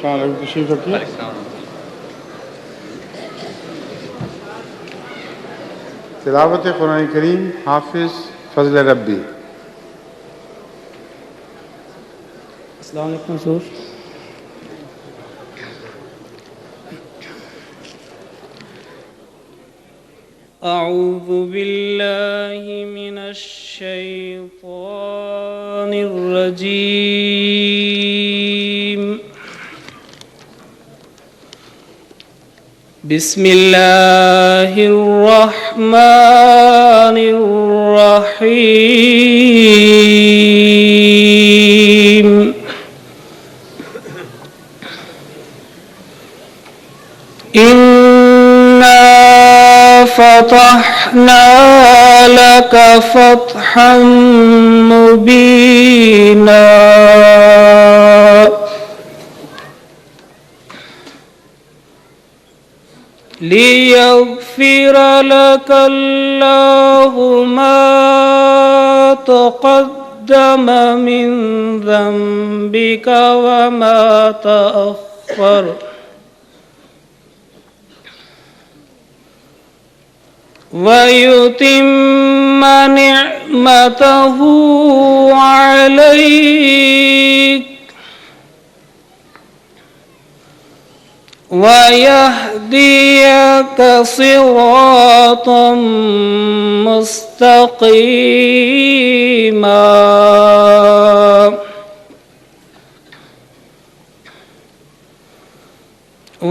السلام علیکم، تشریف رکھیے۔ تلاوت قرآن کریم حافظ فضل ربی۔ السلام علیکم حضور۔ اعوذ باللہ من الشیطان الرجیم، بسم اللہ الرحمن الرحیم۔ فتحنا لك فتحا مبينا ليغفر لك الله ما تقدم من ذنبك وما تأخر وَيُتِمَّ نِعْمَتَهُ عَلَيْكَ وَيَهْدِيَكَ صِرَاطًا مُسْتَقِيمًا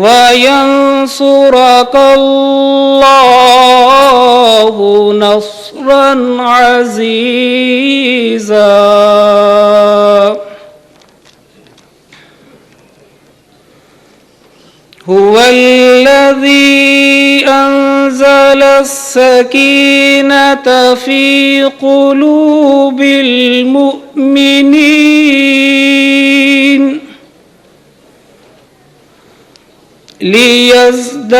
وَيَنْصُرَكَ اللَّهُ نَصْرًا عَزِيزًا۔ هُوَ الَّذِي أَنزَلَ السَّكِينَةَ فِي قُلُوبِ الْمُؤْمِنِينَ لِيَزْدَادُوا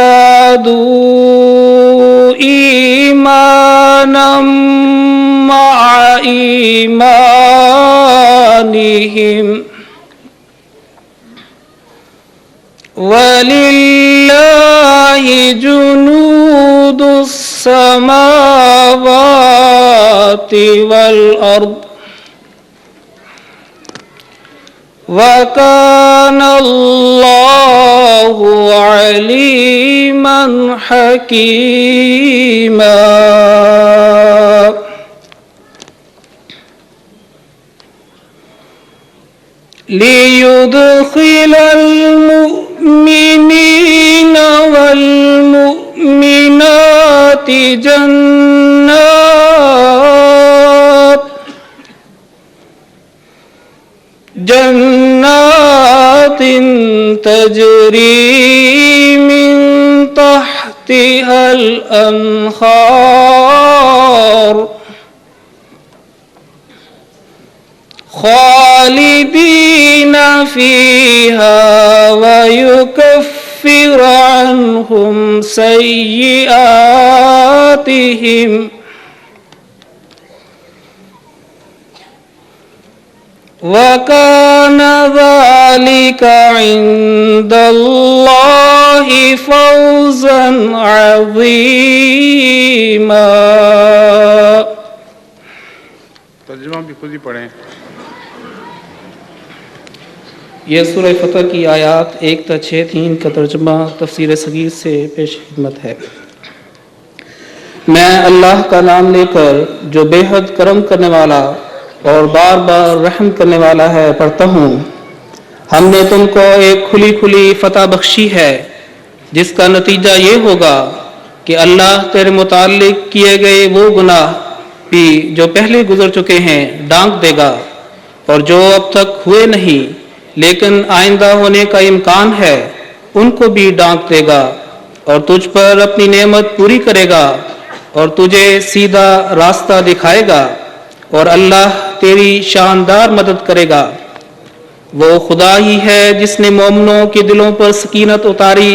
إِيمَانًا مَعَ إِيمَانِهِمْ وَلِلَّهِ جُنُودُ السَّمَاوَاتِ وَالْأَرْضِ وَكَانَ اللَّهُ عَلِيمًا حَكِيمًا۔ لِيُدْخِلَ الْمُؤْمِنِينَ وَالْمُؤْمِنَاتِ جنات تجری من تحتها الأنهار خالدين فيها ويكفر عنهم سيئاتهم وَكَانَ ذَلِكَ عِندَ اللَّهِ فَوْزًا عَظِيمًا۔ ترجمہ بھی خود ہی پڑھیں۔ یہ سورہ فتح کی آیات 1 تا 6 3 کا ترجمہ تفسیر صغیر سے پیش خدمت ہے۔ میں اللہ کا نام لے کر جو بے حد کرم کرنے والا اور بار بار رحم کرنے والا ہے پڑھتا ہوں۔ ہم نے تم کو ایک کھلی کھلی فتح بخشی ہے جس کا نتیجہ یہ ہوگا کہ اللہ تیرے متعلق کیے گئے وہ گناہ بھی جو پہلے گزر چکے ہیں ڈانک دے گا، اور جو اب تک ہوئے نہیں لیکن آئندہ ہونے کا امکان ہے ان کو بھی ڈانک دے گا، اور تجھ پر اپنی نعمت پوری کرے گا اور تجھے سیدھا راستہ دکھائے گا، اور اللہ تیری شاندار مدد کرے گا۔ وہ خدا ہی ہے جس نے مومنوں کے دلوں پر سکینت اتاری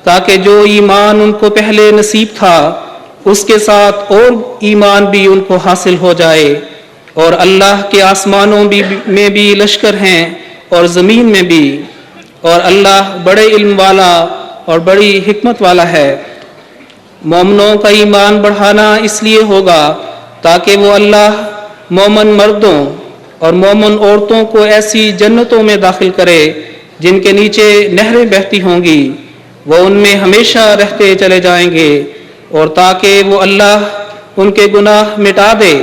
تاکہ جو ایمان ان کو پہلے نصیب تھا اس کے ساتھ اور ایمان بھی ان کو حاصل ہو جائے، اور اللہ کے آسمانوں میں بھی لشکر ہیں اور زمین میں بھی، اور اللہ بڑے علم والا اور بڑی حکمت والا ہے۔ مومنوں کا ایمان بڑھانا اس لیے ہوگا تاکہ وہ اللہ مومن مردوں اور مومن عورتوں کو ایسی جنتوں میں داخل کرے جن کے نیچے نہریں بہتی ہوں گی، وہ ان میں ہمیشہ رہتے چلے جائیں گے، اور تاکہ وہ اللہ ان کے گناہ مٹا دے،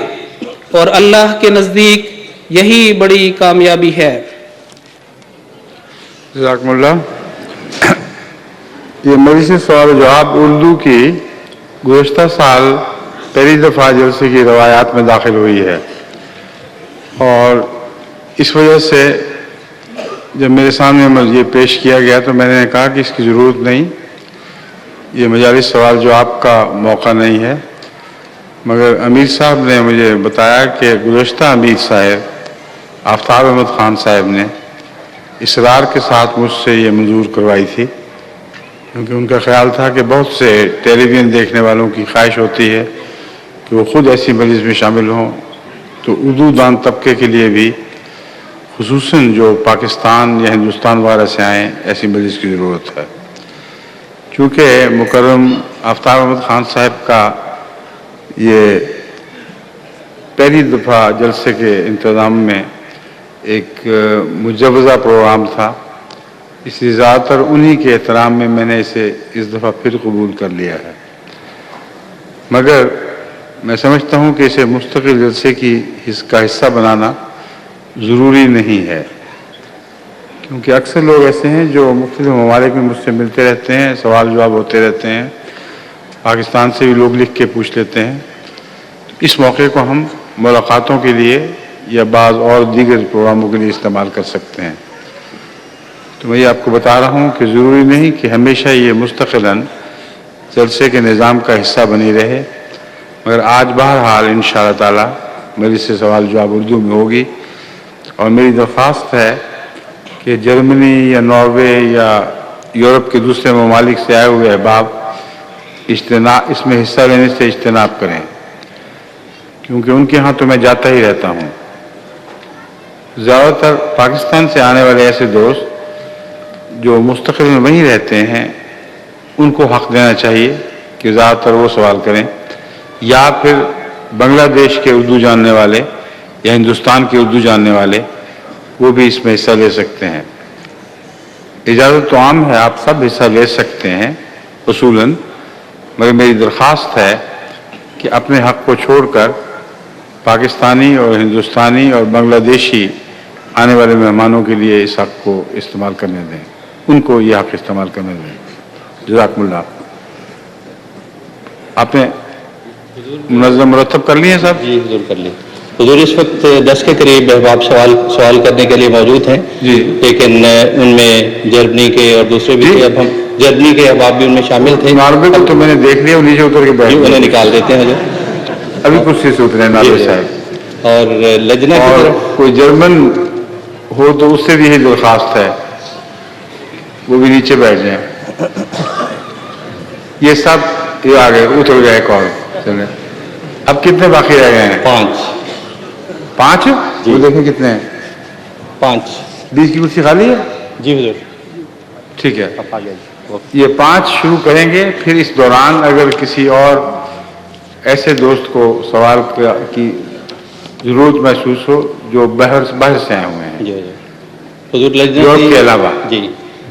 اور اللہ کے نزدیک یہی بڑی کامیابی ہے۔ جزاکم اللہ۔ یہ مجلس سوال و جواب اردو کی گزشتہ سال پہلی دفعہ جلسے کی روایات میں داخل ہوئی ہے، اور اس وجہ سے جب میرے سامنے یہ پیش کیا گیا تو میں نے کہا کہ اس کی ضرورت نہیں، یہ مجالس سوال جواب کا موقع نہیں ہے، مگر امیر صاحب نے مجھے بتایا کہ گزشتہ امیر صاحب آفتاب احمد خان صاحب نے اصرار کے ساتھ مجھ سے یہ منظور کروائی تھی، کیونکہ ان کا خیال تھا کہ بہت سے ٹیلی ویژن دیکھنے والوں کی خواہش ہوتی ہے کہ وہ خود ایسی مجلس میں شامل ہوں، تو اردو دان طبقے کے لیے بھی خصوصاً جو پاکستان یا ہندوستان وغیرہ سے آئیں ایسی مجلس کی ضرورت ہے۔ چونکہ مکرم آفتاب احمد خان صاحب کا یہ پہلی دفعہ جلسے کے انتظام میں ایک مجوزہ پروگرام تھا، اس لیے زیادہ تر انہی کے احترام میں میں نے اسے اس دفعہ پھر قبول کر لیا ہے، مگر میں سمجھتا ہوں کہ اسے مستقل جلسے کا حصہ بنانا ضروری نہیں ہے، کیونکہ اکثر لوگ ایسے ہیں جو مختلف ممالک میں مجھ سے ملتے رہتے ہیں، سوال جواب ہوتے رہتے ہیں، پاکستان سے بھی لوگ لکھ کے پوچھ لیتے ہیں۔ اس موقع کو ہم ملاقاتوں کے لیے یا بعض اور دیگر پروگراموں کے لیے استعمال کر سکتے ہیں۔ تو میں یہ آپ کو بتا رہا ہوں کہ ضروری نہیں کہ ہمیشہ یہ مستقلاً جلسے کے نظام کا حصہ بنی رہے، مگر آج بہرحال انشاءاللہ تعالی میری سے سوال جواب اردو میں ہوگی، اور میری درخواست ہے کہ جرمنی یا ناروے یا یورپ کے دوسرے ممالک سے آئے ہوئے احباب اس میں حصہ لینے سے اجتناب کریں، کیونکہ ان کے ہاں تو میں جاتا ہی رہتا ہوں۔ زیادہ تر پاکستان سے آنے والے ایسے دوست جو مستقل میں وہیں رہتے ہیں، ان کو حق دینا چاہیے کہ زیادہ تر وہ سوال کریں، یا پھر بنگلہ دیش کے اردو جاننے والے یا ہندوستان کے اردو جاننے والے وہ بھی اس میں حصہ لے سکتے ہیں۔ اجازت تو عام ہے، آپ سب حصہ لے سکتے ہیں اصولاً، مگر میری درخواست ہے کہ اپنے حق کو چھوڑ کر پاکستانی اور ہندوستانی اور بنگلہ دیشی آنے والے مہمانوں کے لیے اس حق کو استعمال کرنے دیں، ان کو یہ حق استعمال کرنے دیں۔ جزاکم اللہ۔ آپ نے منظم مرتب کر لی ہیں صاحب؟ جی حضور کر لی۔ حضور اس وقت 10 کے قریب احباب سوال کرنے کے لیے موجود ہیں، جی، لیکن ان میں جرمنی کے اور دوسرے بھی تھے، اب ہم جرمنی کے احباب بھی ان میں شامل تھے، ناروے کو تو میں نے دیکھ لیا، نیچے اتر کے بیٹھ انہیں گئے، نکال دیتے ہیں حضور۔ ابھی کرسی سے اترے ناروے صاحب۔ اور لجنہ کی اور طرف کوئی جرمن ہو تو اس سے بھی یہی درخواست ہے، وہ بھی نیچے بیٹھ جائیں۔ یہ سب یہ آ گئے، اتر گئے کال، چلیں۔ اب کتنے باقی رہ گئے ہیں؟ 5 جی۔ وہ دیکھیں کتنے ہیں؟ 5 20 کی کرسی خالی ہے؟ جی حضور۔ ٹھیک ہے، اب آ گیا جی۔ یہ 5 شروع کریں گے، پھر اس دوران اگر کسی اور ایسے دوست کو سوال کی ضرورت محسوس ہو جو باہر سے آئے ہوئے ہیں جی حضور، لجنہ یورپ کے علاوہ، جی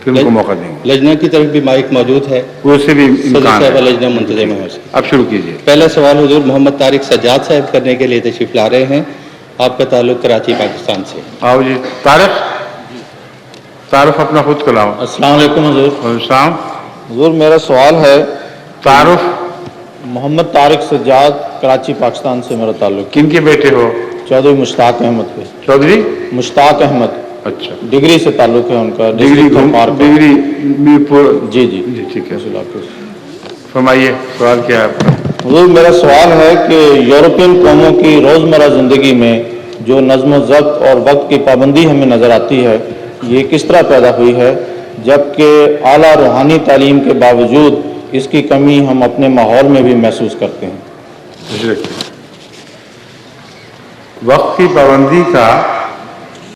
پھر ان کو موقع دیں گے، لجنہ کی طرف بھی مائک موجود ہے، وہ سے بھی صدر امکان صاحب ہے۔ لجنہ منتظم ہے۔ اب شروع کیجیے۔ پہلا سوال حضور محمد طارق سجاد صاحب کرنے کے لیے تشریف لا رہے ہیں، آپ کا تعلق کراچی پاکستان سے۔ آؤ جی، تعارف اپنا خود کراؤ۔ السلام علیکم حضور۔ السلام۔ حضور میرا سوال ہے، تعارف محمد طارق سجاد، کراچی پاکستان سے میرا تعلق، کن کے بیٹے ہو؟ چودھری مشتاق احمد کے۔ چودھری؟ مشتاق احمد، اچھا، ڈگری سے تعلق ہے ان کا، ڈگری ڈسٹرکٹ تھرپار کا۔ ڈگری میرپور۔ جی جی جی ٹھیک ہے، اس علاقے سے۔ فرمائیے سوال کیا ہے آپ کا؟ حضور میرا سوال ہے کہ یورپین قوموں کی روزمرہ زندگی میں جو نظم و ضبط اور وقت کی پابندی ہمیں نظر آتی ہے، یہ کس طرح پیدا ہوئی ہے، جبکہ اعلیٰ روحانی تعلیم کے باوجود اس کی کمی ہم اپنے ماحول میں بھی محسوس کرتے ہیں؟ وقت کی پابندی کا